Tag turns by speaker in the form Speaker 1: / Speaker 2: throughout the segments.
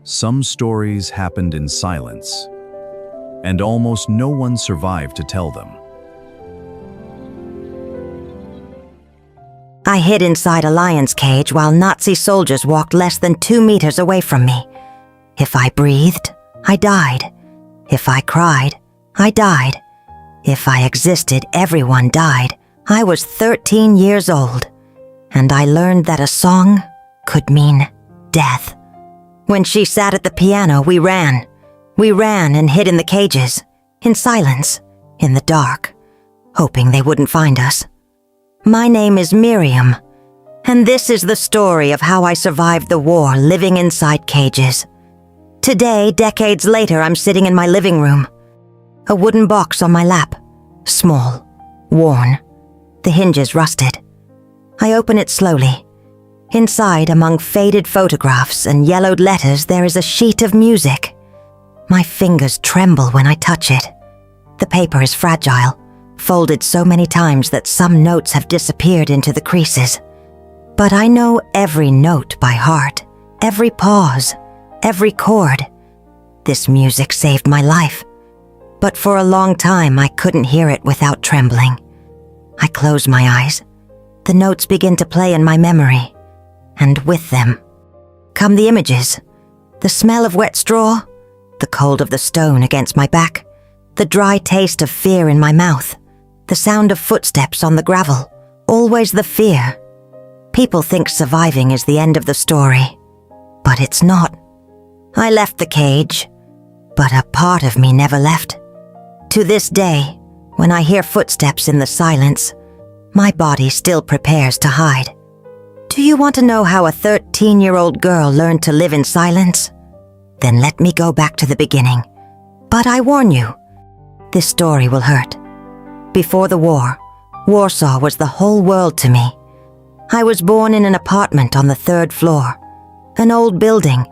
Speaker 1: Some stories happened in silence, and almost no one survived to tell them.
Speaker 2: I hid inside a lion's cage while Nazi soldiers walked less than 2 meters away from me. If I breathed, I died. If I cried, I died. If I existed, everyone died. I was 13 years old, and I learned that a song could mean death. When she sat at the piano, we ran. We ran and hid in the cages, in silence, in the dark, hoping they wouldn't find us. My name is Miriam, and this is the story of how I survived the war living inside cages. Today, decades later, I'm sitting in my living room. A wooden box on my lap, small, worn, the hinges rusted. I open it slowly. Inside, among faded photographs and yellowed letters, there is a sheet of music. My fingers tremble when I touch it. The paper is fragile, folded so many times that some notes have disappeared into the creases. But I know every note by heart, every pause, every chord. This music saved my life, but for a long time I couldn't hear it without trembling. I close my eyes. The notes begin to play in my memory, and with them come the images, the smell of wet straw, the cold of the stone against my back, the dry taste of fear in my mouth, the sound of footsteps on the gravel, always the fear. People think surviving is the end of the story, but it's not. I left the cage, but a part of me never left. To this day, when I hear footsteps in the silence, my body still prepares to hide. Do you want to know how a 13-year-old girl learned to live in silence? Then let me go back to the beginning. But I warn you, this story will hurt. Before the war, Warsaw was the whole world to me. I was born in an apartment on the 3rd floor, an old building,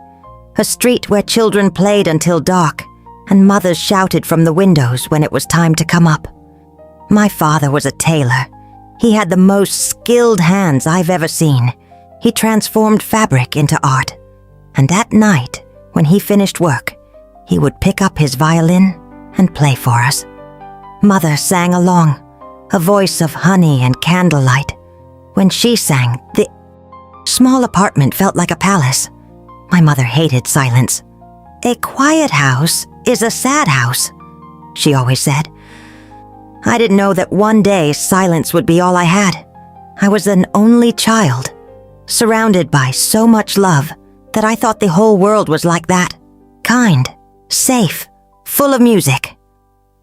Speaker 2: a street where children played until dark, and mothers shouted from the windows when it was time to come up. My father was a tailor. He had the most skilled hands I've ever seen. He transformed fabric into art. And at night, when he finished work, he would pick up his violin and play for us. Mother sang along, a voice of honey and candlelight. When she sang, the small apartment felt like a palace. My mother hated silence. "A quiet house is a sad house," she always said. I didn't know that one day silence would be all I had. I was an only child, surrounded by so much love that I thought the whole world was like that. Kind, safe, full of music.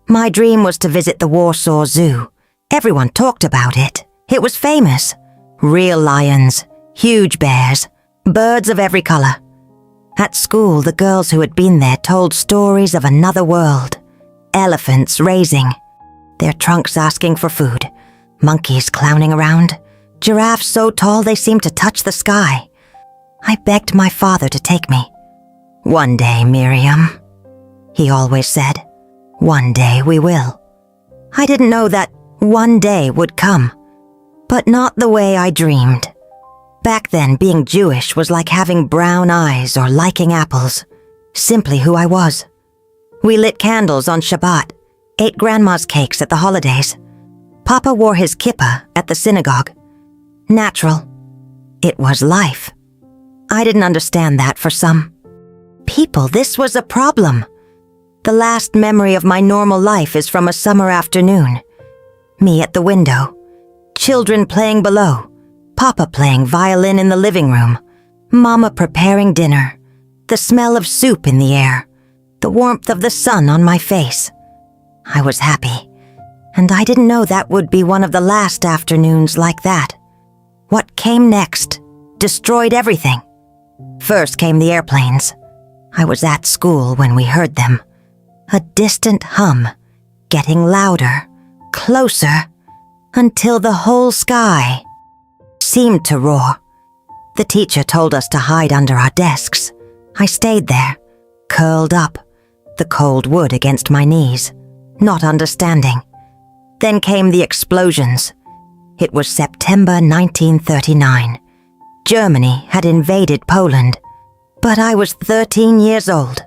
Speaker 2: My dream was to visit the Warsaw Zoo. Everyone talked about it. It was famous. Real lions, huge bears, birds of every color. At school, the girls who had been there told stories of another world. Elephants raising, their trunks asking for food, monkeys clowning around, giraffes so tall they seemed to touch the sky. I begged my father to take me. "One day, Miriam," he always said. "One day we will." I didn't know that one day would come, but not the way I dreamed. Back then, being Jewish was like having brown eyes or liking apples, simply who I was. We lit candles on Shabbat, ate grandma's cakes at the holidays. Papa wore his kippah at the synagogue. Natural. It was life. I didn't understand that for some people. This was a problem. The last memory of my normal life is from a summer afternoon. Me at the window, children playing below, Papa playing violin in the living room, Mama preparing dinner, the smell of soup in the air, the warmth of the sun on my face. I was happy, and I didn't know that would be one of the last afternoons like that. What came next destroyed everything. First came the airplanes. I was at school when we heard them. A distant hum, getting louder, closer, until the whole sky seemed to roar. The teacher told us to hide under our desks. I stayed there, curled up, the cold wood against my knees, not understanding. Then came the explosions. It was September 1939. Germany had invaded Poland. But I was 13 years old.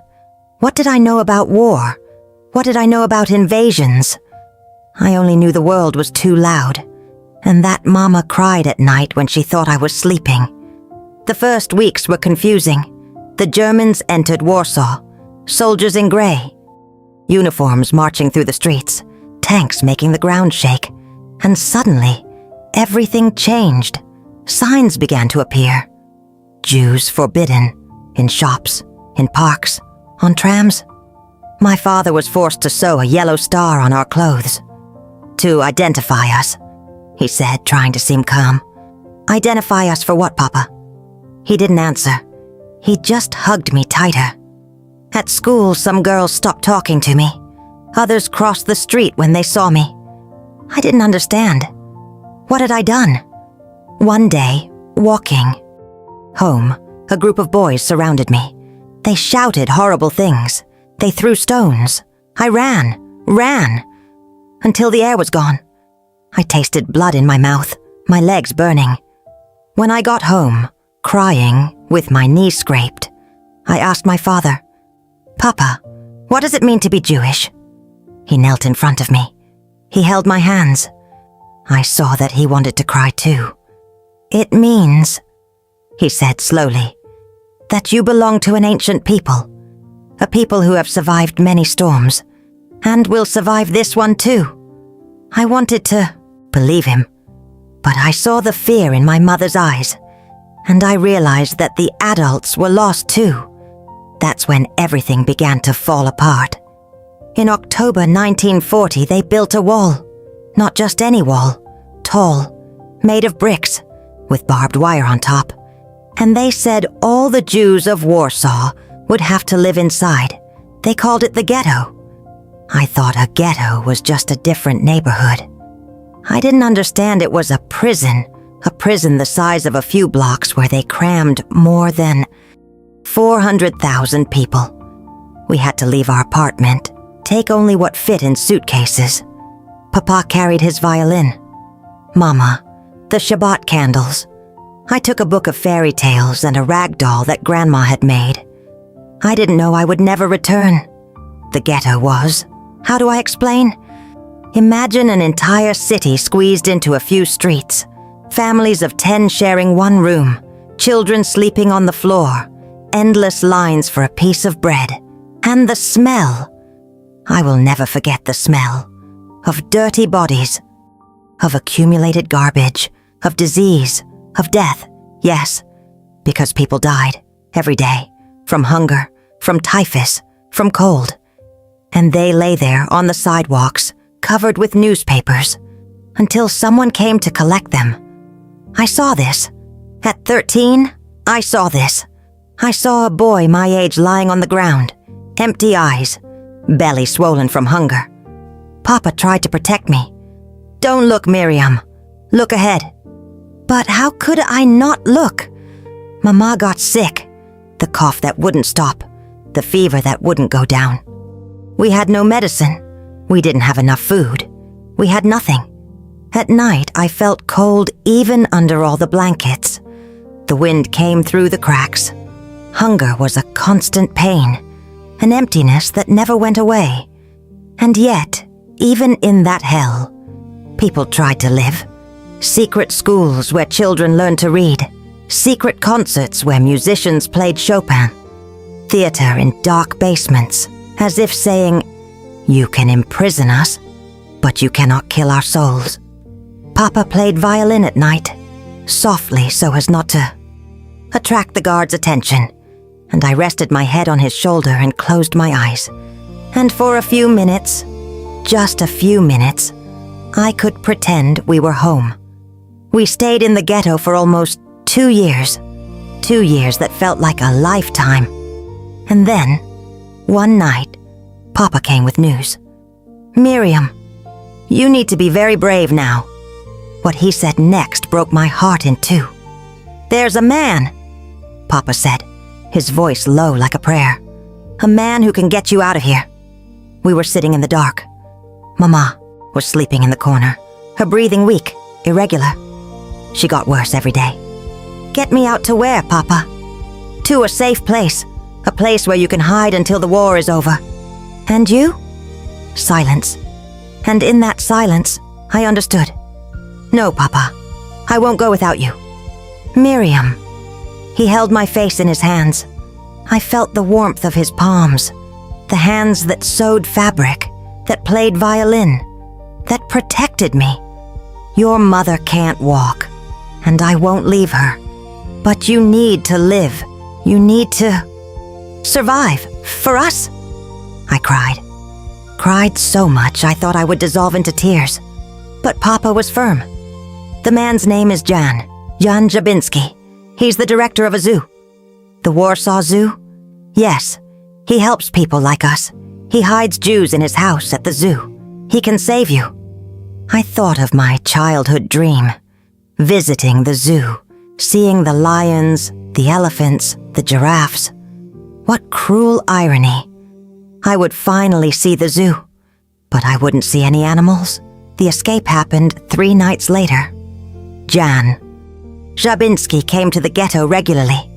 Speaker 2: What did I know about war? What did I know about invasions? I only knew the world was too loud, and that Mama cried at night when she thought I was sleeping. The first weeks were confusing. The Germans entered Warsaw, soldiers in gray, uniforms marching through the streets, tanks making the ground shake, and suddenly, everything changed. Signs began to appear. Jews forbidden, in shops, in parks, on trams. My father was forced to sew a yellow star on our clothes. To identify us, he said, trying to seem calm. Identify us for what, Papa? He didn't answer. He just hugged me tighter. At school, some girls stopped talking to me. Others crossed the street when they saw me. I didn't understand. What had I done? One day, walking home, a group of boys surrounded me. They shouted horrible things. They threw stones. I ran, until the air was gone. I tasted blood in my mouth, my legs burning. When I got home, crying, with my knee scraped, I asked my father, "Papa, what does it mean to be Jewish?" He knelt in front of me. He held my hands. I saw that he wanted to cry too. "It means," he said slowly, "that you belong to an ancient people, a people who have survived many storms, and will survive this one too." I wanted to believe him, but I saw the fear in my mother's eyes, and I realized that the adults were lost too. That's when everything began to fall apart. In October 1940, they built a wall. Not just any wall, tall, made of bricks, with barbed wire on top. And they said all the Jews of Warsaw would have to live inside. They called it the ghetto. I thought a ghetto was just a different neighborhood. I didn't understand it was a prison the size of a few blocks where they crammed more than 400,000 people. We had to leave our apartment, take only what fit in suitcases. Papa carried his violin. Mama, the Shabbat candles. I took a book of fairy tales and a rag doll that Grandma had made. I didn't know I would never return. The ghetto was. How do I explain? Imagine an entire city squeezed into a few streets. Families of 10 sharing one room. Children sleeping on the floor. Endless lines for a piece of bread. And the smell. I will never forget the smell. Of dirty bodies. Of accumulated garbage. Of disease. Of death. Yes, because people died. Every day. From hunger. From typhus. From cold. And they lay there on the sidewalks, covered with newspapers, until someone came to collect them. I saw this. At 13, I saw this. I saw a boy my age lying on the ground, empty eyes, belly swollen from hunger. Papa tried to protect me. "Don't look, Miriam. Look ahead." But how could I not look? Mama got sick. The cough that wouldn't stop. The fever that wouldn't go down. We had no medicine. We didn't have enough food. We had nothing. At night, I felt cold even under all the blankets. The wind came through the cracks. Hunger was a constant pain, an emptiness that never went away. And yet, even in that hell, people tried to live. Secret schools where children learned to read. Secret concerts where musicians played Chopin. Theater in dark basements, as if saying, "You can imprison us, but you cannot kill our souls." Papa played violin at night, softly so as not to attract the guards' attention, and I rested my head on his shoulder and closed my eyes. And for a few minutes, just a few minutes, I could pretend we were home. We stayed in the ghetto for almost 2 years. 2 years that felt like a lifetime. And then, one night, Papa came with news. "Miriam, you need to be very brave now." What he said next broke my heart in two. "There's a man," Papa said, his voice low like a prayer. "A man who can get you out of here." We were sitting in the dark. Mama was sleeping in the corner, her breathing weak, irregular. She got worse every day. "Get me out to where, Papa?" To a safe place. A place where you can hide until the war is over. And you? Silence. And in that silence, I understood. No, Papa. I won't go without you. Miriam. He held my face in his hands. I felt the warmth of his palms. The hands that sewed fabric, that played violin, that protected me. Your mother can't walk, and I won't leave her. But you need to live. You need to survive. For us. I cried. Cried so much I thought I would dissolve into tears. But Papa was firm. The man's name is Jan Jabinski. He's the director of a zoo. The Warsaw Zoo? Yes. He helps people like us. He hides Jews in his house at the zoo. He can save you. I thought of my childhood dream. Visiting the zoo. Seeing the lions, the elephants, the giraffes. What cruel irony. I would finally see the zoo. But I wouldn't see any animals. The escape happened 3 nights later. Jan Jabinski came to the ghetto regularly.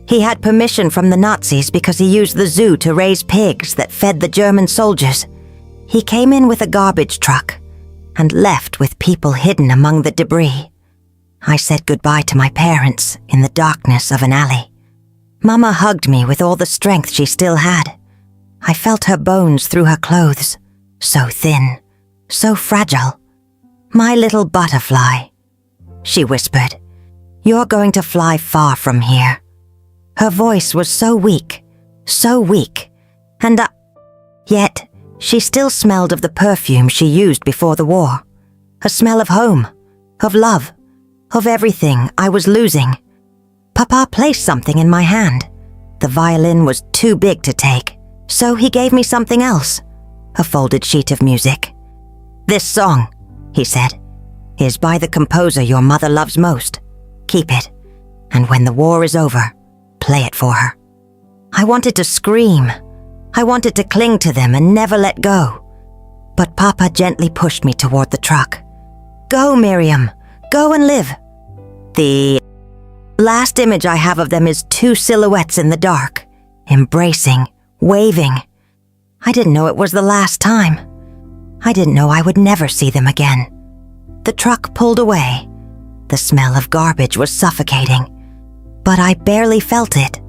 Speaker 2: He had permission from the Nazis because he used the zoo to raise pigs that fed the German soldiers. He came in with a garbage truck and left with people hidden among the debris. I said goodbye to my parents in the darkness of an alley. Mama hugged me with all the strength she still had. I felt her bones through her clothes, so thin, so fragile. My little butterfly, she whispered, you're going to fly far from here. Her voice was so weak, and yet she still smelled of the perfume she used before the war. A smell of home, of love, of everything I was losing. Papa placed something in my hand. The violin was too big to take, so he gave me something else, a folded sheet of music. This song, he said, is by the composer your mother loves most. Keep it, and when the war is over, play it for her. I wanted to scream. I wanted to cling to them and never let go. But Papa gently pushed me toward the truck. Go, Miriam. Go and live. The last image I have of them is 2 silhouettes in the dark, embracing, waving. I didn't know it was the last time. I didn't know I would never see them again. The truck pulled away. The smell of garbage was suffocating, but I barely felt it.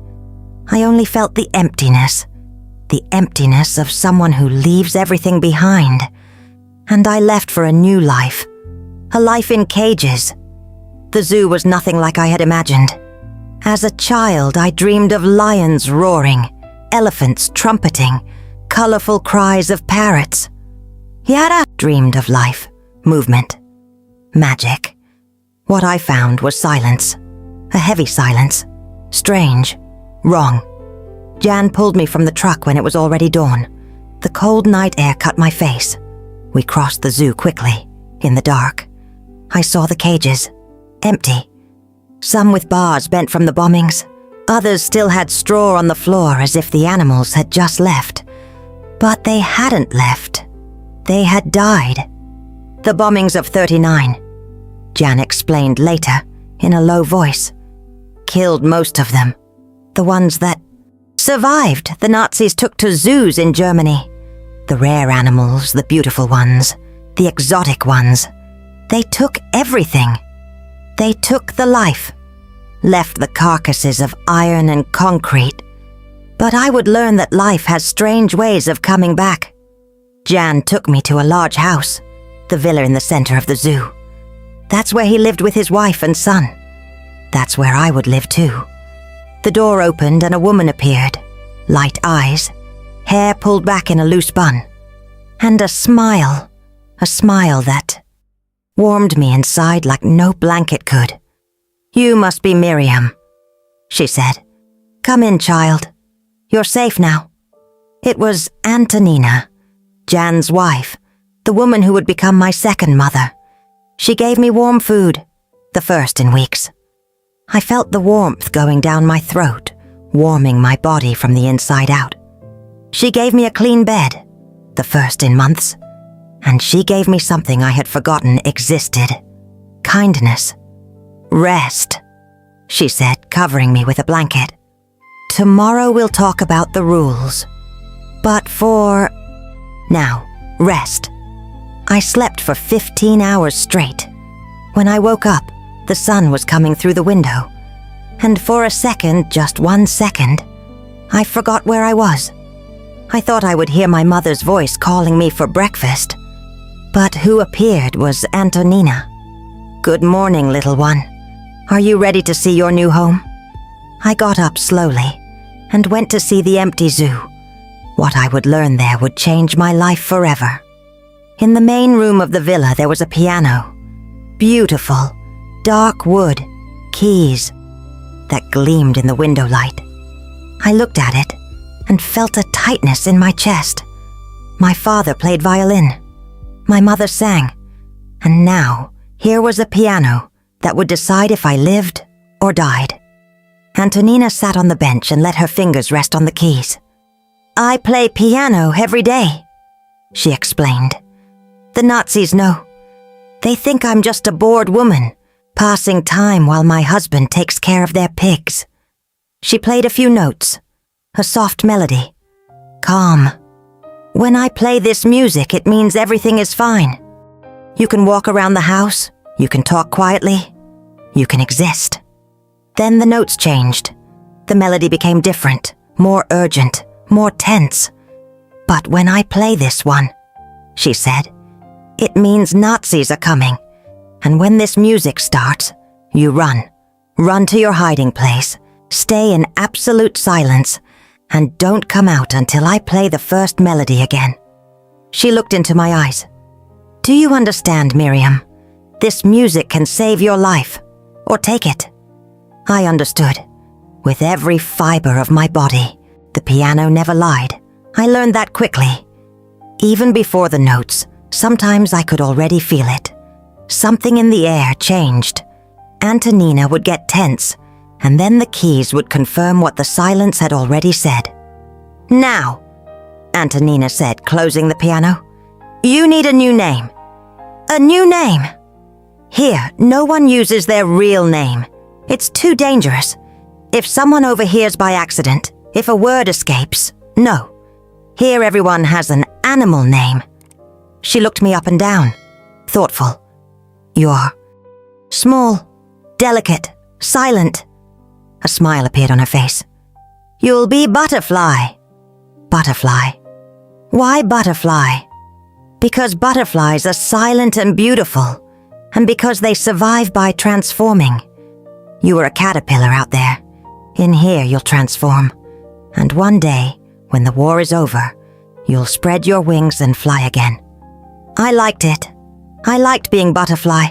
Speaker 2: I only felt the emptiness of someone who leaves everything behind. And I left for a new life, a life in cages. The zoo was nothing like I had imagined. As a child, I dreamed of lions roaring, elephants trumpeting, colorful cries of parrots. Yara dreamed of life, movement, magic. What I found was silence, a heavy silence, strange, wrong. Jan pulled me from the truck when it was already dawn. The cold night air cut my face. We crossed the zoo quickly, in the dark. I saw the cages, empty. Some with bars bent from the bombings. Others still had straw on the floor as if the animals had just left. But they hadn't left. They had died. The bombings of 39, Jan explained later, in a low voice, killed most of them. The ones that survived, the Nazis took to zoos in Germany. The rare animals, the beautiful ones, the exotic ones. They took everything. They took the life, left the carcasses of iron and concrete. But I would learn that life has strange ways of coming back. Jan took me to a large house, the villa in the center of the zoo. That's where he lived with his wife and son. That's where I would live too. The door opened and a woman appeared, light eyes, hair pulled back in a loose bun, and a smile that warmed me inside like no blanket could. You must be Miriam, she said. Come in, child. You're safe now. It was Antonina, Jan's wife, the woman who would become my second mother. She gave me warm food, the first in weeks. I felt the warmth going down my throat, warming my body from the inside out. She gave me a clean bed, the first in months, and she gave me something I had forgotten existed. Kindness. Rest, she said, covering me with a blanket. tomorrow we'll talk about the rules. But for now, rest. I slept for 15 hours straight. When I woke up, the sun was coming through the window. And for a second, just 1 second, I forgot where I was. I thought I would hear my mother's voice calling me for breakfast. But who appeared was Antonina. "Good morning, little one. Are you ready to see your new home?" I got up slowly and went to see the empty zoo. What I would learn there would change my life forever. In the main room of the villa, there was a piano. Beautiful, dark wood, keys that gleamed in the window light. I looked at it and felt a tightness in my chest. My father played violin. My mother sang. And now, here was a piano that would decide if I lived or died. Antonina sat on the bench and let her fingers rest on the keys. "I play piano every day," she explained. "The Nazis know. They think I'm just a bored woman, passing time while my husband takes care of their pigs." She played a few notes, a soft melody. Calm. "When I play this music, it means everything is fine. You can walk around the house, you can talk quietly, you can exist." Then the notes changed. The melody became different, more urgent, more tense. "But when I play this one," she said, "it means Nazis are coming. And when this music starts, you run. Run to your hiding place, stay in absolute silence, and don't come out until I play the first melody again." She looked into my eyes. "Do you understand, Miriam? This music can save your life, or take it." I understood. With every fiber of my body, the piano never lied. I learned that quickly. Even before the notes, sometimes I could already feel it. Something in the air changed. Antonina would get tense, and then the keys would confirm what the silence had already said. "Now," Antonina said, closing the piano, "you need a new name." "A new name?" "Here, no one uses their real name. It's too dangerous. If someone overhears by accident, if a word escapes, no. Here everyone has an animal name." She looked me up and down, thoughtful. "You're small, delicate, silent." A smile appeared on her face. "You'll be Butterfly." "Butterfly? Why Butterfly?" "Because butterflies are silent and beautiful, and because they survive by transforming. You were a caterpillar out there. In here you'll transform. And one day, when the war is over, you'll spread your wings and fly again." I liked it. I liked being Butterfly.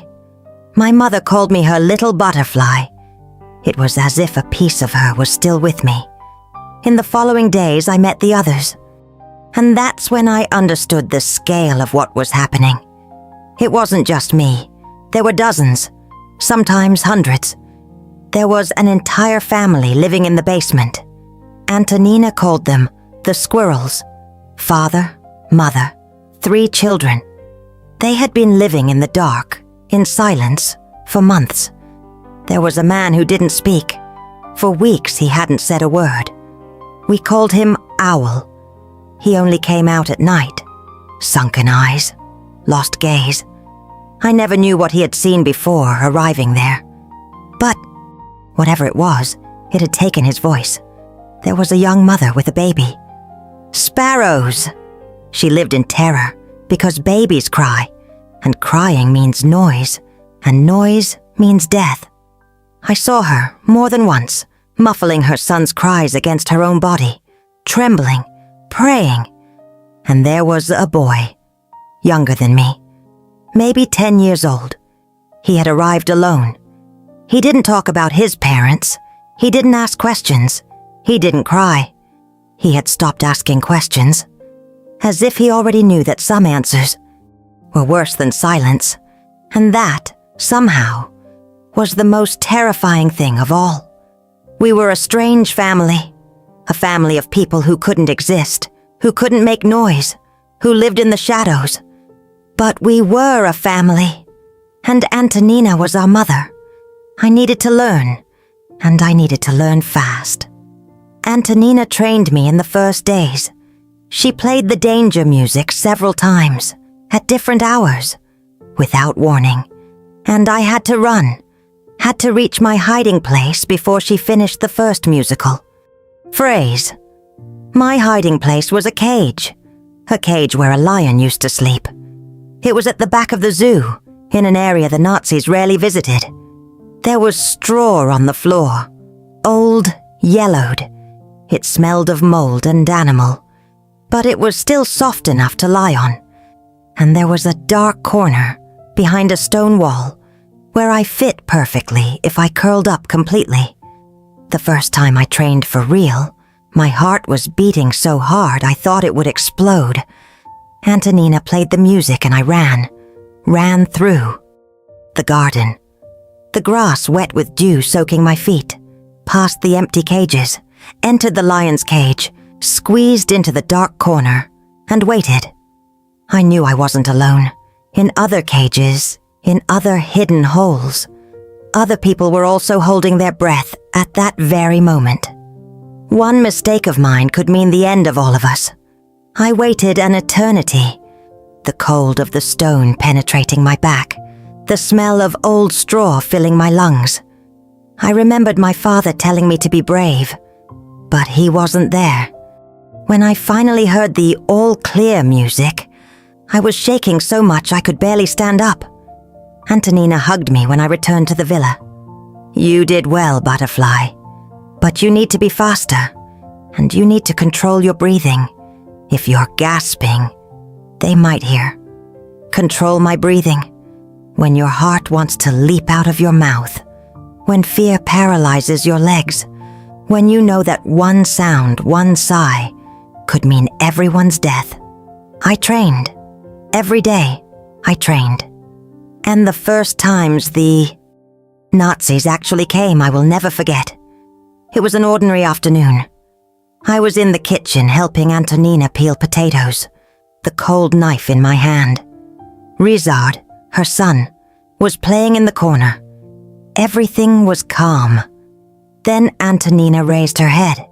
Speaker 2: My mother called me her little butterfly. It was as if a piece of her was still with me. In the following days, I met the others. And that's when I understood the scale of what was happening. It wasn't just me. There were dozens, sometimes hundreds. There was an entire family living in the basement. Antonina called them the Squirrels. Father, mother, 3 children. They had been living in the dark, in silence, for months. There was a man who didn't speak. For weeks he hadn't said a word. We called him Owl. He only came out at night. Sunken eyes, lost gaze. I never knew what he had seen before arriving there. But whatever it was, it had taken his voice. There was a young mother with a baby. Sparrows! She lived in terror because babies cry, and crying means noise, and noise means death. I saw her more than once, muffling her son's cries against her own body, trembling, praying. And there was a boy, younger than me, maybe 10 years old. He had arrived alone. He didn't talk about his parents. He didn't ask questions. He didn't cry. He had stopped asking questions, as if he already knew that some answers were worse than silence, and that, somehow, was the most terrifying thing of all. We were a strange family, a family of people who couldn't exist, who couldn't make noise, who lived in the shadows. But we were a family, and Antonina was our mother. I needed to learn, and I needed to learn fast. Antonina trained me in the first days. She played the danger music several times, at different hours, without warning, and I had to run, had to reach my hiding place before she finished the first musical. Phrase. My hiding place was a cage where a lion used to sleep. It was at the back of the zoo, in an area the Nazis rarely visited. There was straw on the floor, old, yellowed. It smelled of mold and animal, but it was still soft enough to lie on. And there was a dark corner, behind a stone wall, where I fit perfectly if I curled up completely. The first time I trained for real, my heart was beating so hard I thought it would explode. Antonina played the music and I ran through. The garden. The grass wet with dew soaking my feet. Past the empty cages, entered the lion's cage, squeezed into the dark corner, and waited. I knew I wasn't alone. In other cages, in other hidden holes, other people were also holding their breath at that very moment. One mistake of mine could mean the end of all of us. I waited an eternity, the cold of the stone penetrating my back, the smell of old straw filling my lungs. I remembered my father telling me to be brave, but he wasn't there. When I finally heard the all-clear music, I was shaking so much I could barely stand up. Antonina hugged me when I returned to the villa. "You did well, Butterfly. But you need to be faster, and you need to control your breathing. If you're gasping, they might hear. Control my breathing. When your heart wants to leap out of your mouth, when fear paralyzes your legs, when you know that one sound, one sigh, could mean everyone's death. I trained. Every day, I trained. And the first times the Nazis actually came, I will never forget. It was an ordinary afternoon. I was in the kitchen helping Antonina peel potatoes, the cold knife in my hand. Rizard, her son, was playing in the corner. Everything was calm. Then Antonina raised her head.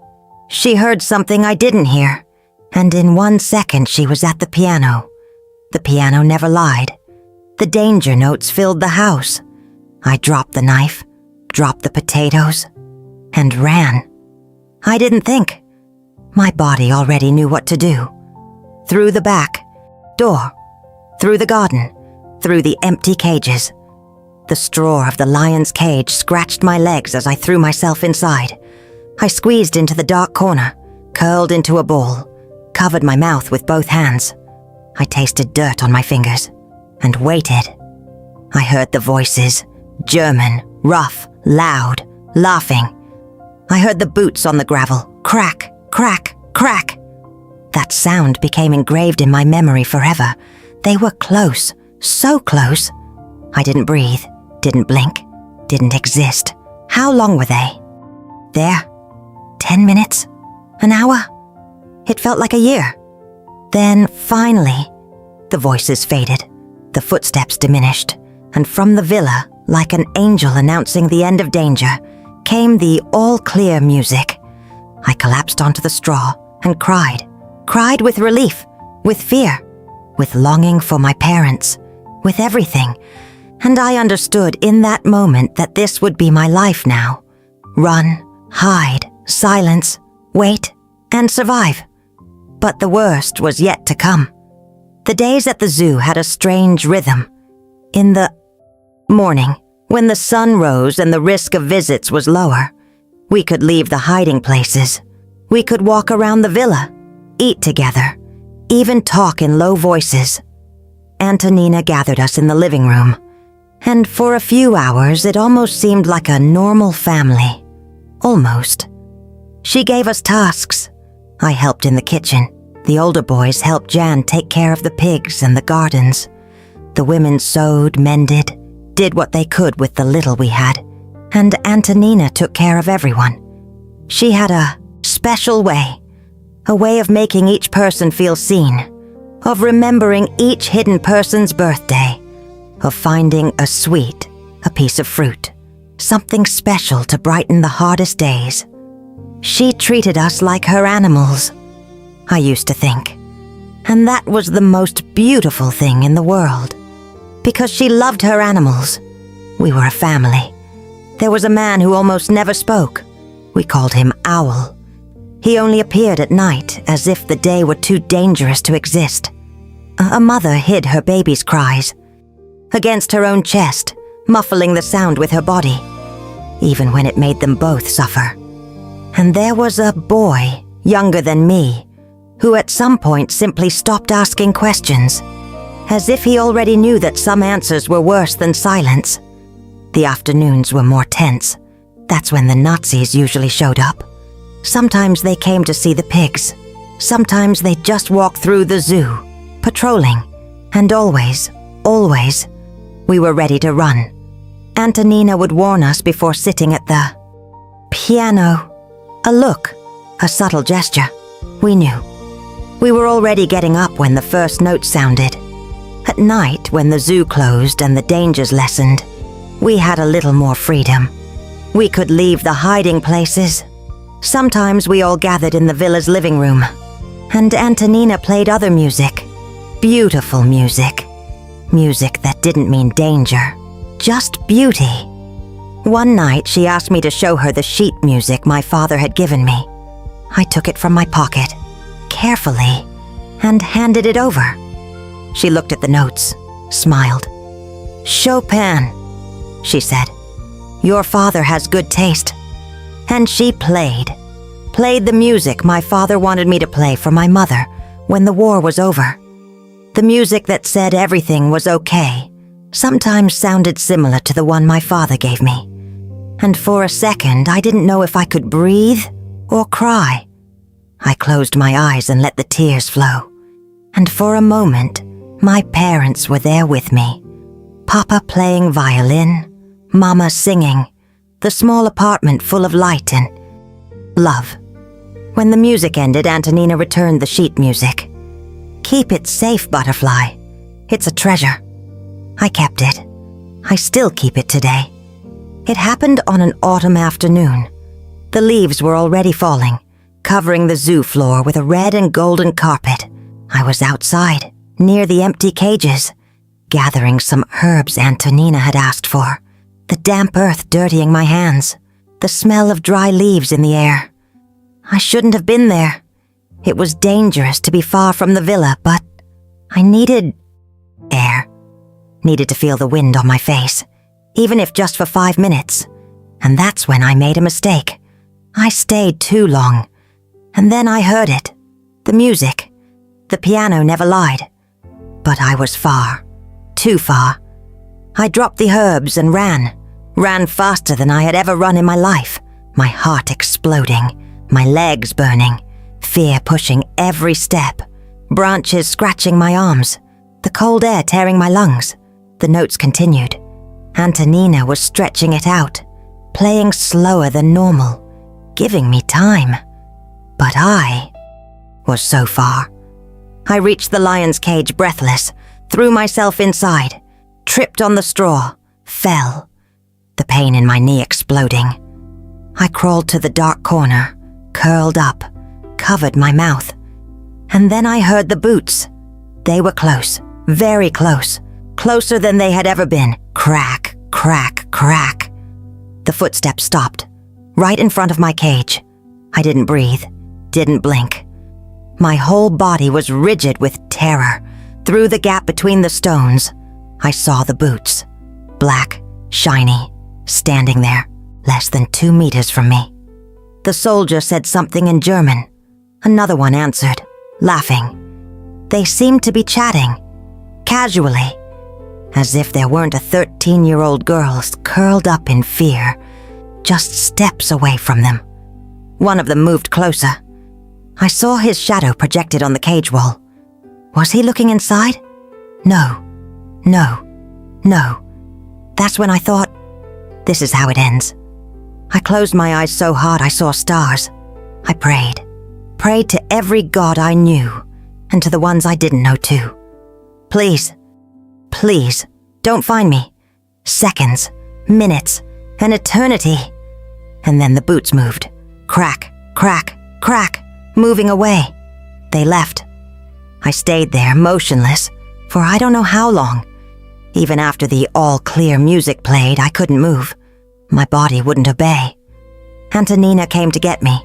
Speaker 2: She heard something I didn't hear, and in 1 second she was at the piano. The piano never lied. The danger notes filled the house. I dropped the knife, dropped the potatoes, and ran. I didn't think. My body already knew what to do. Through the back door, through the garden, through the empty cages. The straw of the lion's cage scratched my legs as I threw myself inside. I squeezed into the dark corner, curled into a ball, covered my mouth with both hands. I tasted dirt on my fingers, and waited. I heard the voices, German, rough, loud, laughing. I heard the boots on the gravel, crack, crack, crack. That sound became engraved in my memory forever. They were close, so close. I didn't breathe, didn't blink, didn't exist. How long were they? There? 10 minutes? An hour? It felt like a year. Then, finally, the voices faded, the footsteps diminished, and from the villa, like an angel announcing the end of danger, came the all-clear music. I collapsed onto the straw and cried with relief, with fear, with longing for my parents, with everything. And I understood in that moment that this would be my life now. Run, hide, silence, wait, and survive. But the worst was yet to come. The days at the zoo had a strange rhythm. In the morning, when the sun rose and the risk of visits was lower, we could leave the hiding places. We could walk around the villa, eat together, even talk in low voices. Antonina gathered us in the living room, and for a few hours it almost seemed like a normal family. Almost. She gave us tasks. I helped in the kitchen. The older boys helped Jan take care of the pigs and the gardens. The women sewed, mended, did what they could with the little we had, and Antonina took care of everyone. She had a special way, a way of making each person feel seen, of remembering each hidden person's birthday, of finding a sweet, a piece of fruit, something special to brighten the hardest days. She treated us like her animals, I used to think. And that was the most beautiful thing in the world. Because she loved her animals. We were a family. There was a man who almost never spoke. We called him Owl. He only appeared at night, as if the day were too dangerous to exist. A mother hid her baby's cries against her own chest, muffling the sound with her body, even when it made them both suffer. And there was a boy, younger than me, who at some point simply stopped asking questions, as if he already knew that some answers were worse than silence. The afternoons were more tense. That's when the Nazis usually showed up. Sometimes they came to see the pigs. Sometimes they just walked through the zoo, patrolling. And always, we were ready to run. Antonina would warn us before sitting at the piano. A look, a subtle gesture. We knew. We were already getting up when the first note sounded. At night, when the zoo closed and the dangers lessened, we had a little more freedom. We could leave the hiding places. Sometimes we all gathered in the villa's living room, and Antonina played other music. Beautiful music. Music that didn't mean danger, just beauty. One night she asked me to show her the sheet music my father had given me. I took it from my pocket, carefully, and handed it over. She looked at the notes, smiled. "Chopin," she said. "Your father has good taste." And she played the music my father wanted me to play for my mother when the war was over. The music that said everything was okay sometimes sounded similar to the one my father gave me. And for a second, I didn't know if I could breathe or cry. I closed my eyes and let the tears flow. And for a moment, my parents were there with me. Papa playing violin, Mama singing, the small apartment full of light and love. When the music ended, Antonina returned the sheet music. "Keep it safe, Butterfly. It's a treasure." I kept it. I still keep it today. It happened on an autumn afternoon. The leaves were already falling, covering the zoo floor with a red and golden carpet. I was outside, near the empty cages, gathering some herbs Antonina had asked for. The damp earth dirtying my hands, the smell of dry leaves in the air. I shouldn't have been there. It was dangerous to be far from the villa, but I needed air. Needed to feel the wind on my face, even if just for 5 minutes. And that's when I made a mistake. I stayed too long. And then I heard it. The music. The piano never lied. But I was far. Too far. I dropped the herbs and ran faster than I had ever run in my life, my heart exploding, my legs burning, fear pushing every step, branches scratching my arms, the cold air tearing my lungs. The notes continued. Antonina was stretching it out, playing slower than normal, giving me time. But I was so far. I reached the lion's cage breathless, threw myself inside, tripped on the straw, fell, the pain in my knee exploding. I crawled to the dark corner, curled up, covered my mouth. And then I heard the boots. They were close, very close, closer than they had ever been. Crack, crack, crack. The footsteps stopped, right in front of my cage. I didn't breathe, didn't blink. My whole body was rigid with terror. Through the gap between the stones, I saw the boots, black, shiny, standing there, less than 2 meters from me. The soldier said something in German. Another one answered, laughing. They seemed to be chatting, casually, as if there weren't a 13-year-old girl curled up in fear, just steps away from them. One of them moved closer. I saw his shadow projected on the cage wall. Was he looking inside? No. That's when I thought, this is how it ends. I closed my eyes so hard I saw stars. I prayed to every god I knew, and to the ones I didn't know too. Please, don't find me. Seconds, minutes, an eternity. And then the boots moved. Crack, Crack, crack, moving away. They left. I stayed there, motionless, for I don't know how long. Even after the all-clear music played, I couldn't move. My body wouldn't obey. Antonina came to get me.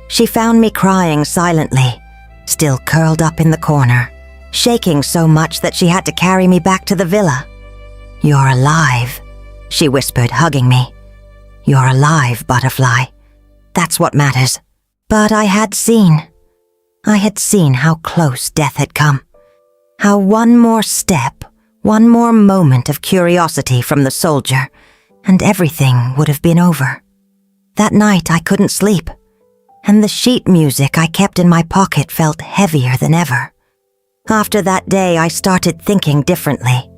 Speaker 2: She found me crying silently, still curled up in the corner, shaking so much that she had to carry me back to the villa. "You're alive," she whispered, hugging me. "You're alive, Butterfly. That's what matters." But I had seen how close death had come. How one more step, one more moment of curiosity from the soldier, and everything would have been over. That night I couldn't sleep, and the sheet music I kept in my pocket felt heavier than ever. After that day, I started thinking differently.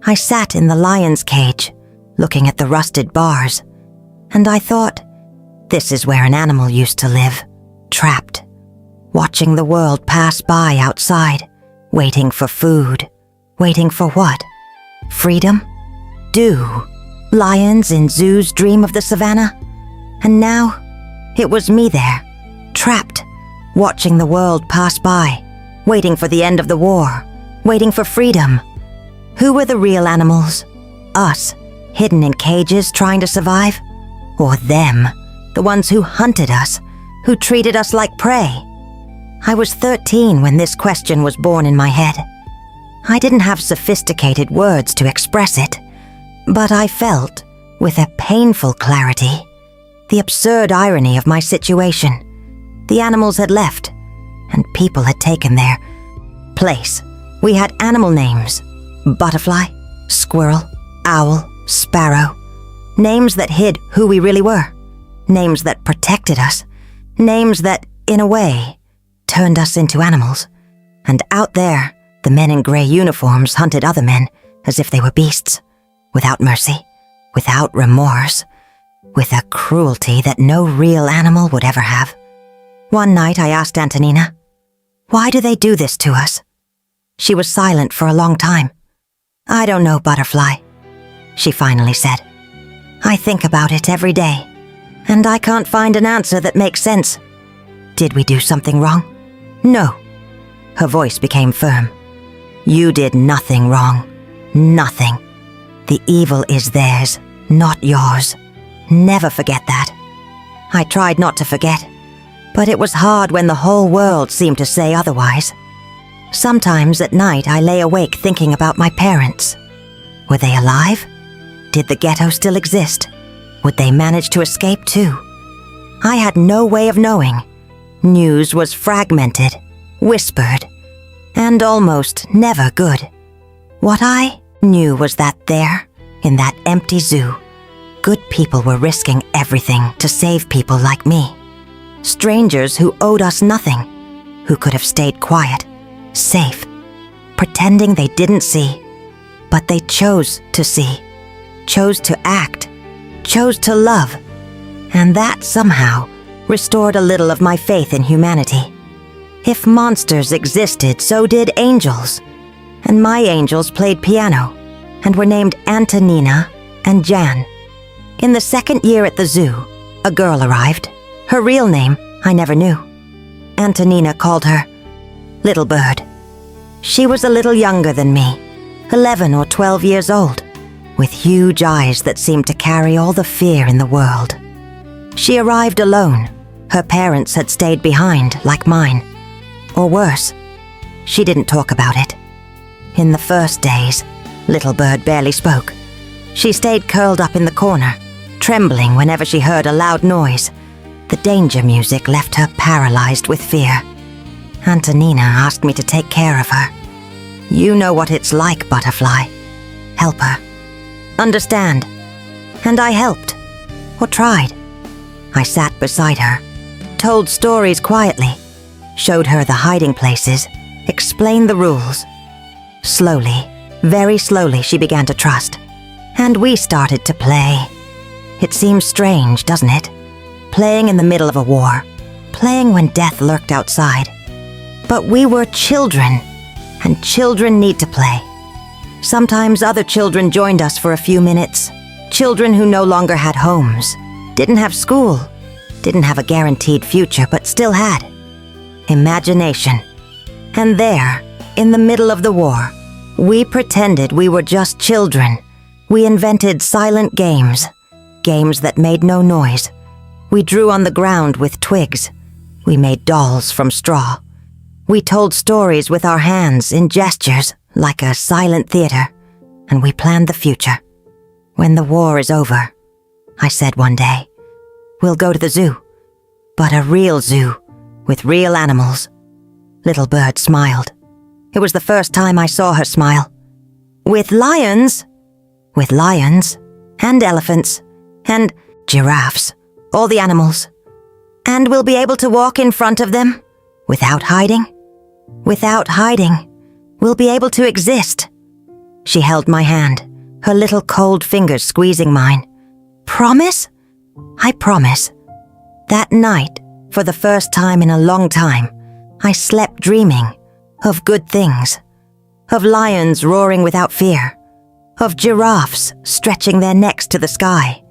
Speaker 2: I sat in the lion's cage, looking at the rusted bars, and I thought, this is where an animal used to live, trapped, watching the world pass by outside, waiting for food. Waiting for what? Freedom? Do lions in zoos dream of the savannah? And now, it was me there, trapped, watching the world pass by, waiting for the end of the war, waiting for freedom. Who were the real animals? Us, hidden in cages trying to survive? Or them, the ones who hunted us, who treated us like prey? I was 13 when this question was born in my head. I didn't have sophisticated words to express it, but I felt, with a painful clarity, the absurd irony of my situation. The animals had left, and people had taken their place. We had animal names: butterfly, squirrel, owl, sparrow. Names that hid who we really were. Names that protected us. Names that, in a way, turned us into animals. And out there, the men in gray uniforms hunted other men as if they were beasts, without mercy, without remorse, with a cruelty that no real animal would ever have. One night I asked Antonina, "Why do they do this to us?" She was silent for a long time. "I don't know, Butterfly," she finally said. "I think about it every day, and I can't find an answer that makes sense. Did we do something wrong? No." Her voice became firm. "You did nothing wrong. Nothing. The evil is theirs, not yours. Never forget that." I tried not to forget, but it was hard when the whole world seemed to say otherwise. Sometimes at night I lay awake thinking about my parents. Were they alive? Did the ghetto still exist? Would they manage to escape too? I had no way of knowing. News was fragmented, whispered, and almost never good. What I knew was that there, in that empty zoo, good people were risking everything to save people like me. Strangers who owed us nothing, who could have stayed quiet, safe, pretending they didn't see. But they chose to see, chose to act, chose to love. And that somehow restored a little of my faith in humanity. If monsters existed, so did angels. And my angels played piano and were named Antonina and Jan. In the second year at the zoo, a girl arrived. Her real name I never knew. Antonina called her Little Bird. She was a little younger than me, 11 or 12 years old, with huge eyes that seemed to carry all the fear in the world. She arrived alone. Her parents had stayed behind, like mine. Or worse, she didn't talk about it. In the first days, Little Bird barely spoke. She stayed curled up in the corner, trembling whenever she heard a loud noise. The danger music left her paralyzed with fear. Antonina asked me to take care of her. "You know what it's like, Butterfly. Help her. Understand." And I helped, or tried. I sat beside her, told stories quietly, showed her the hiding places, explained the rules. Slowly, very slowly, she began to trust. And we started to play. It seems strange, doesn't it? Playing in the middle of a war, playing when death lurked outside. But we were children, and children need to play. Sometimes other children joined us for a few minutes. Children who no longer had homes, didn't have school, Didn't have a guaranteed future, but still had imagination. And there, in the middle of the war, we pretended we were just children. We invented silent games, games that made no noise. We drew on the ground with twigs. We made dolls from straw. We told stories with our hands in gestures, like a silent theater, and we planned the future. When the war is over, I said one day, we'll go to the zoo, but a real zoo, with real animals. Little Bird smiled. It was the first time I saw her smile. With lions, and elephants, and giraffes, all the animals. And we'll be able to walk in front of them, without hiding. Without hiding, we'll be able to exist. She held my hand, her little cold fingers squeezing mine. Promise? I promise. That night, for the first time in a long time, I slept dreaming of good things, of lions roaring without fear, of giraffes stretching their necks to the sky,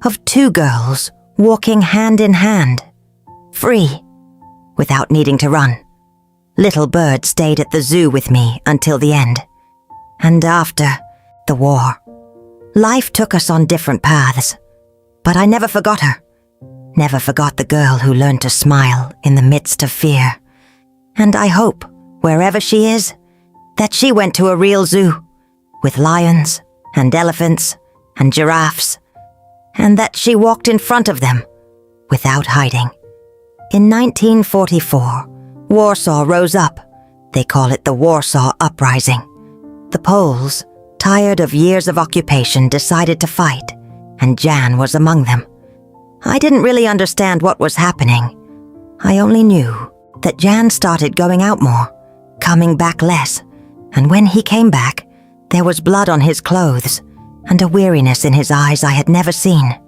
Speaker 2: of two girls walking hand in hand, free, without needing to run. Little Bird stayed at the zoo with me until the end. And after the war, life took us on different paths. But I never forgot her. Never forgot the girl who learned to smile in the midst of fear. And I hope, wherever she is, that she went to a real zoo, with lions and elephants and giraffes, and that she walked in front of them, without hiding. In 1944, Warsaw rose up. They call it the Warsaw Uprising. The Poles, tired of years of occupation, decided to fight, and Jan was among them. I didn't really understand what was happening. I only knew that Jan started going out more, coming back less, and when he came back, there was blood on his clothes and a weariness in his eyes I had never seen.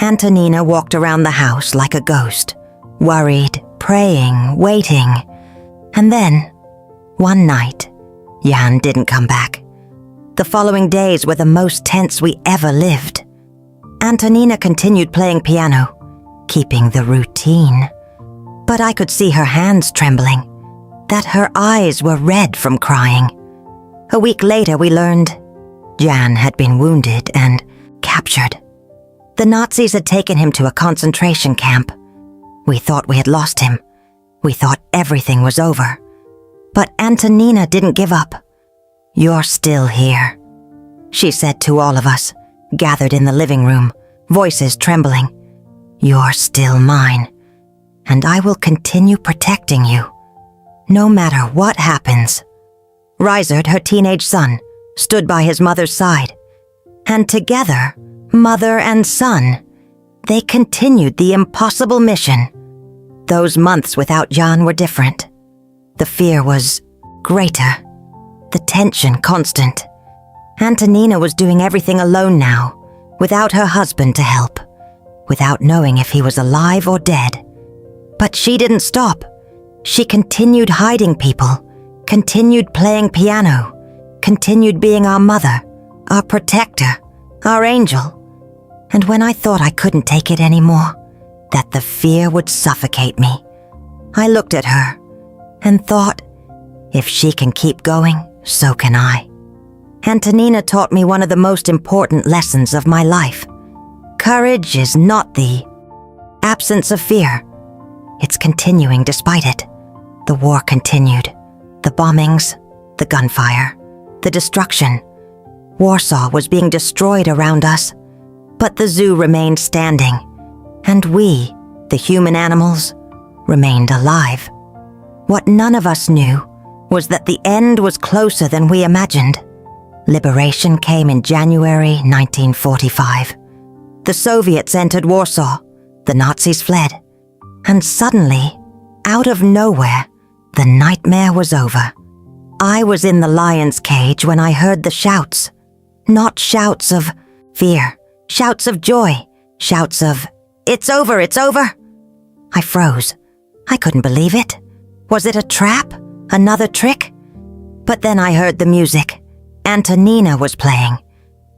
Speaker 2: Antonina walked around the house like a ghost, worried, praying, waiting. And then, one night, Jan didn't come back. The following days were the most tense we ever lived. Antonina continued playing piano, keeping the routine. But I could see her hands trembling, that her eyes were red from crying. A week later we learned Jan had been wounded and captured. The Nazis had taken him to a concentration camp. We thought we had lost him. We thought everything was over. But Antonina didn't give up. You're still here, she said to all of us, gathered in the living room, voices trembling. You're still mine, and I will continue protecting you, no matter what happens. Reisert, her teenage son, stood by his mother's side, and together, mother and son, they continued the impossible mission. Those months without Jan were different. The fear was greater, the tension constant. Antonina was doing everything alone now, without her husband to help, without knowing if he was alive or dead. But she didn't stop. She continued hiding people, continued playing piano, continued being our mother, our protector, our angel. And when I thought I couldn't take it anymore, that the fear would suffocate me, I looked at her and thought, if she can keep going, so can I. Antonina taught me one of the most important lessons of my life. Courage is not the absence of fear. It's continuing despite it. The war continued. The bombings, the gunfire, the destruction. Warsaw was being destroyed around us, but the zoo remained standing, and we, the human animals, remained alive. What none of us knew was that the end was closer than we imagined. Liberation came in January 1945. The Soviets entered Warsaw, the Nazis fled, and suddenly, out of nowhere, the nightmare was over. I was in the lion's cage when I heard the shouts. Not shouts of fear, shouts of joy, shouts of, "It's over, it's over!" I froze. I couldn't believe it. Was it a trap? Another trick? But then I heard the music. Antonina was playing.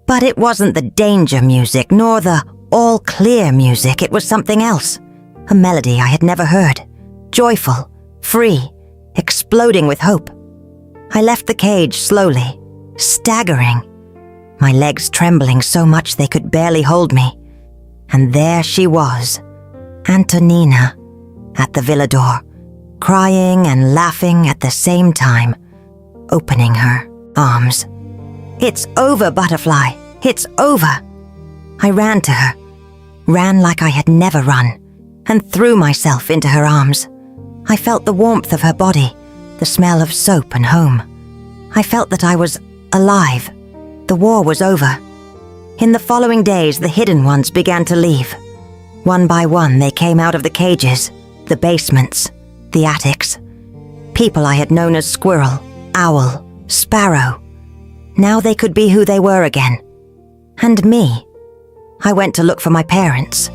Speaker 2: But it wasn't the danger music, nor the all-clear music. It was something else. a melody I had never heard, joyful, free, exploding with hope. I left the cage slowly, staggering, my legs trembling so much they could barely hold me. And there she was, Antonina, at the villa door, crying and laughing at the same time, opening her arms. "It's over, Butterfly. It's over." I ran to her, ran like I had never run, and threw myself into her arms. I felt the warmth of her body, the smell of soap and home. I felt that I was alive. The war was over. In the following days, the hidden ones began to leave. One by one, they came out of the cages, the basements, the attics. People I had known as Squirrel, Owl, Sparrow. Now they could be who they were again. And me. I went to look for my parents.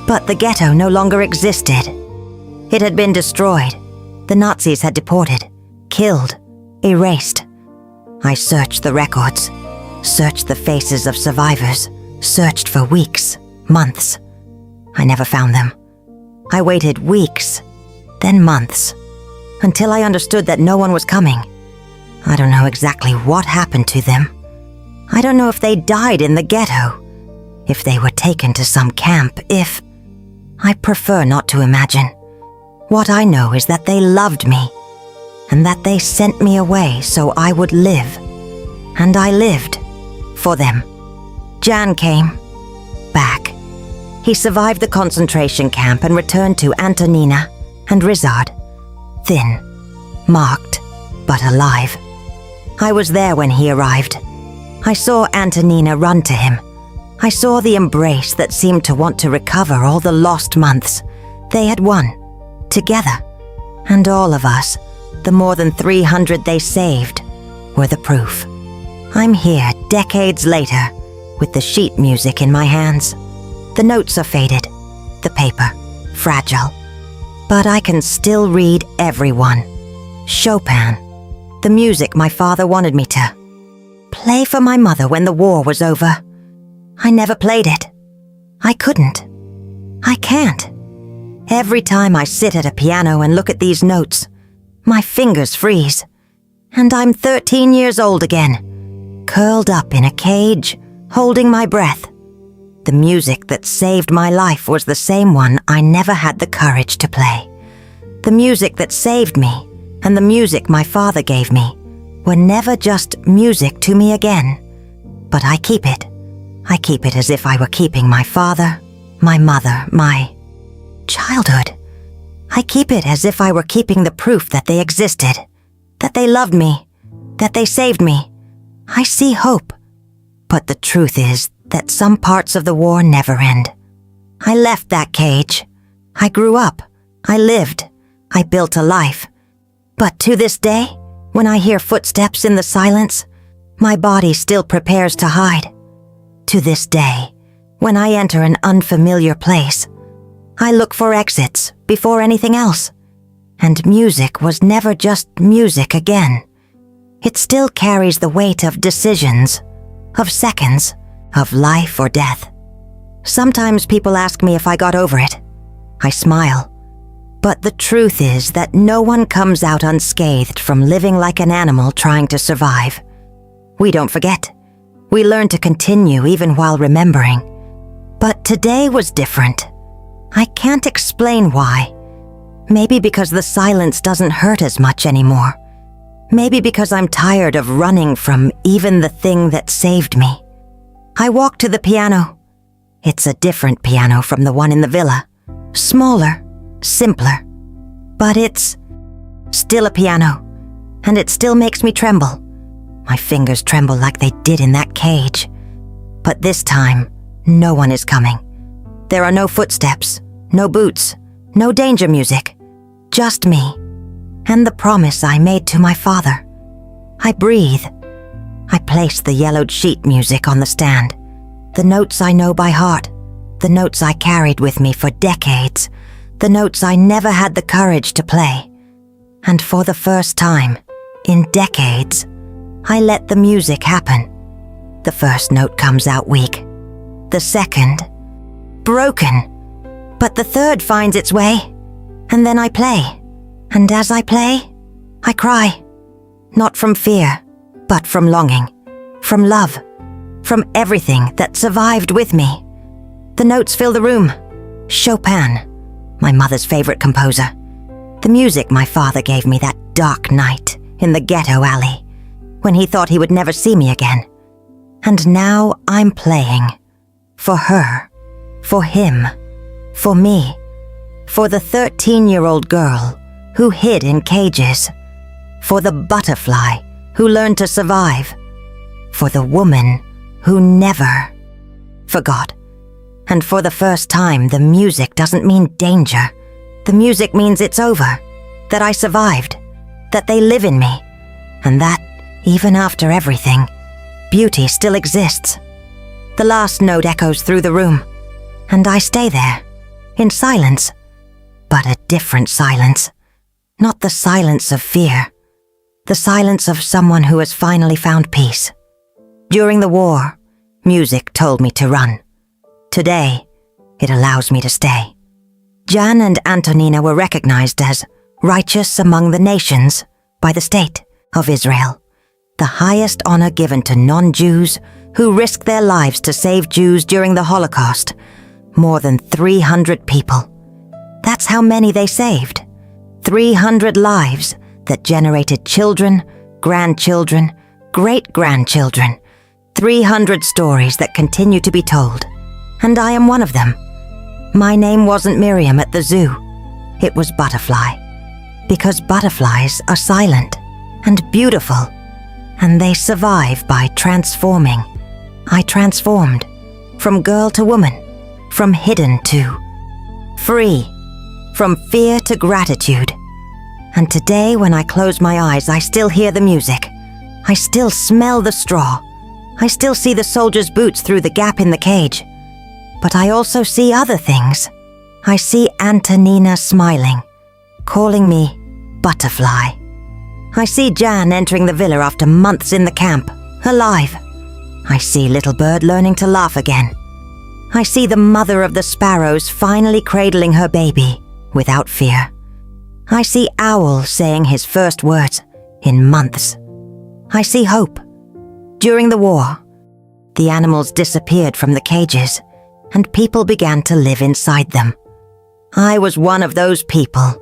Speaker 2: But the ghetto no longer existed. It had been destroyed. The Nazis had deported, killed, erased. I searched the records, searched the faces of survivors, searched for weeks, months. I never found them. I waited weeks, then months, until I understood that no one was coming. I don't know exactly what happened to them. I don't know if they died in the ghetto, if they were taken to some camp, if... I prefer not to imagine. What I know is that they loved me, and that they sent me away so I would live. And I lived. For them. Jan came. Back. He survived the concentration camp and returned to Antonina and Rizard. Thin. Marked. But alive. I was there when he arrived. I saw Antonina run to him. I saw the embrace that seemed to want to recover all the lost months. They had won. Together. And all of us, the more than 300 they saved, were the proof. I'm here decades later, with the sheet music in my hands. The notes are faded, the paper fragile. But I can still read everyone. Chopin, the music my father wanted me to play for my mother when the war was over. I never played it. I couldn't. I can't. Every time I sit at a piano and look at these notes, my fingers freeze. And I'm 13 years old again, curled up in a cage, holding my breath. The music that saved my life was the same one I never had the courage to play. The music that saved me and the music my father gave me were never just music to me again. But I keep it. I keep it as if I were keeping my father, my mother, my childhood. I keep it as if I were keeping the proof that they existed, that they loved me, that they saved me. I see hope. But the truth is that some parts of the war never end. I left that cage. I grew up. I lived. I built a life. But to this day, when I hear footsteps in the silence, my body still prepares to hide. To this day, when I enter an unfamiliar place, I look for exits before anything else. And music was never just music again. It still carries the weight of decisions, of seconds, of life or death. Sometimes people ask me if I got over it. I smile. But the truth is that no one comes out unscathed from living like an animal trying to survive. We don't forget. We learn to continue even while remembering. But today was different. I can't explain why. Maybe because the silence doesn't hurt as much anymore. Maybe because I'm tired of running from even the thing that saved me. I walk to the piano. It's a different piano from the one in the villa. Smaller, simpler. But it's still a piano, and it still makes me tremble. My fingers tremble like they did in that cage. But this time, no one is coming. There are no footsteps, no boots, no danger music. Just me, and the promise I made to my father. I breathe. I place the yellowed sheet music on the stand. The notes I know by heart. The notes I carried with me for decades. The notes I never had the courage to play. And for the first time, in decades, I let the music happen. The first note comes out weak. The second, broken. But the third finds its way, and then I play. And as I play, I cry. Not from fear, but from longing, from love, from everything that survived with me. The notes fill the room. Chopin, my mother's favorite composer. The music my father gave me that dark night in the ghetto alley, when he thought he would never see me again. And now I'm playing. For her. For him. For me. For the 13-year-old girl who hid in cages. For the butterfly who learned to survive. For the woman who never forgot. And for the first time, the music doesn't mean danger. The music means it's over, that I survived, that they live in me, and that, even after everything, beauty still exists. The last note echoes through the room, and I stay there, in silence, but a different silence. Not the silence of fear, the silence of someone who has finally found peace. During the war, music told me to run. Today, it allows me to stay. Jan and Antonina were recognized as righteous among the nations by the State of Israel, the highest honor given to non-Jews who risked their lives to save Jews during the Holocaust. More than 300 people. That's how many they saved. 300 lives that generated children, grandchildren, great-grandchildren. 300 stories that continue to be told. And I am one of them. My name wasn't Miriam at the zoo. It was Butterfly. Because butterflies are silent and beautiful, and they survive by transforming. I transformed, from girl to woman, from hidden to free, from fear to gratitude. And today, when I close my eyes, I still hear the music. I still smell the straw. I still see the soldier's boots through the gap in the cage. But I also see other things. I see Antonina smiling, calling me Butterfly. I see Jan entering the villa after months in the camp, alive. I see Little Bird learning to laugh again. I see the mother of the sparrows finally cradling her baby without fear. I see Owl saying his first words in months. I see hope. During the war, the animals disappeared from the cages, and people began to live inside them. I was one of those people,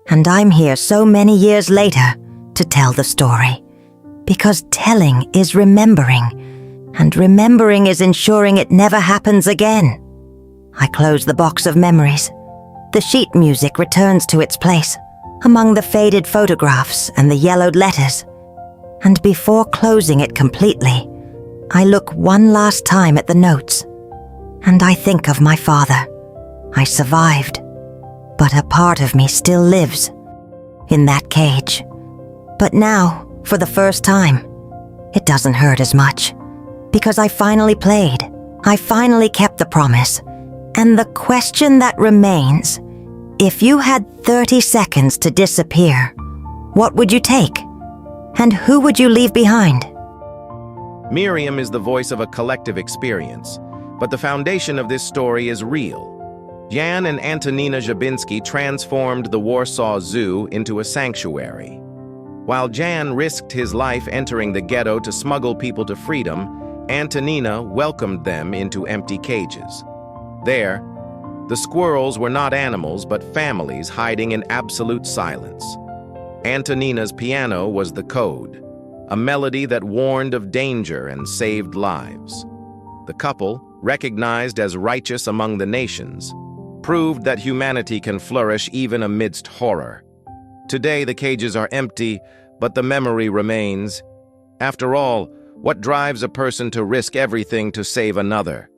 Speaker 2: and I'm here so many years later to tell the story. Because telling is remembering, and remembering is ensuring it never happens again. I close the box of memories. The sheet music returns to its place, among the faded photographs and the yellowed letters. And before closing it completely, I look one last time at the notes. And I think of my father. I survived, but a part of me still lives in that cage. But now, for the first time, it doesn't hurt as much, because I finally played. I finally kept the promise. And the question that remains, if you had 30 seconds to disappear, what would you take? And who would you leave behind?
Speaker 3: Miriam is the voice of a collective experience, but the foundation of this story is real. Jan and Antonina Jabinski transformed the Warsaw Zoo into a sanctuary. While Jan risked his life entering the ghetto to smuggle people to freedom, Antonina welcomed them into empty cages. There, the squirrels were not animals but families hiding in absolute silence. Antonina's piano was the code, a melody that warned of danger and saved lives. The couple, recognized as righteous among the nations, proved that humanity can flourish even amidst horror. Today the cages are empty, but the memory remains. After all, what drives a person to risk everything to save another?